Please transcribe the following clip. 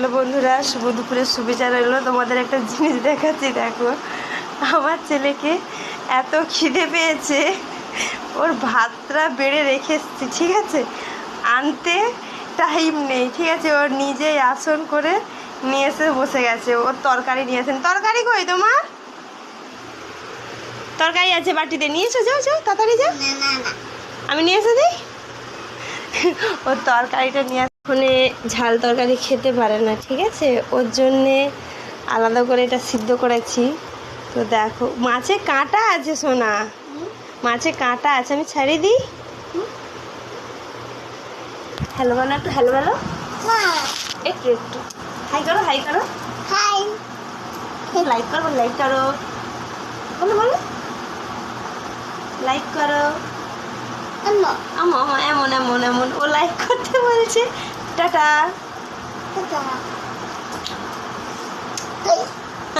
Hello বন্ধুরা, শুভ দুপুরের শুভেচ্ছা রইল। তোমাদের একটা জিনিস দেখাচ্ছি, দেখো আমার ছেলেকে এত খিদে পেয়েছে, ওর ভাতটা বেড়ে রেখে এসেছি, ঠিক আছে, আনতে টাইম নেই, ঠিক আছে, ওর নিজেই আসন করে নিয়ে এসে বসে গেছে। ওর তরকারি নিয়ে আসেন। তরকারি কই তোমার? তরকারি আছে বাটিতে, নিয়ে এসো, যাও যাও তাড়াতাড়ি যাও, আমি নিয়ে এসে দিই। ওর তরকারিটা নিয়ে ওখানে ঝাল তরকারি খেতে পারে না, ঠিক আছে, ওর জন্যে আলাদা করে এটা সিদ্ধ করেছি। তো দেখো মাছে কাঁটা আছে সোনা, মাছে কাঁটা আছে, আমি ছাড়িয়ে দিই। হ্যালো বলো, একটু হ্যালো বলো, একটু একটু হাই করো, হাই করো, হাই, লাইক করো, লাইক করো, বলো বলো, লাইক করো। আম্মা, আমা এমন এমন এমন ও লাইক করতে বলছে। টাটা। টাটা।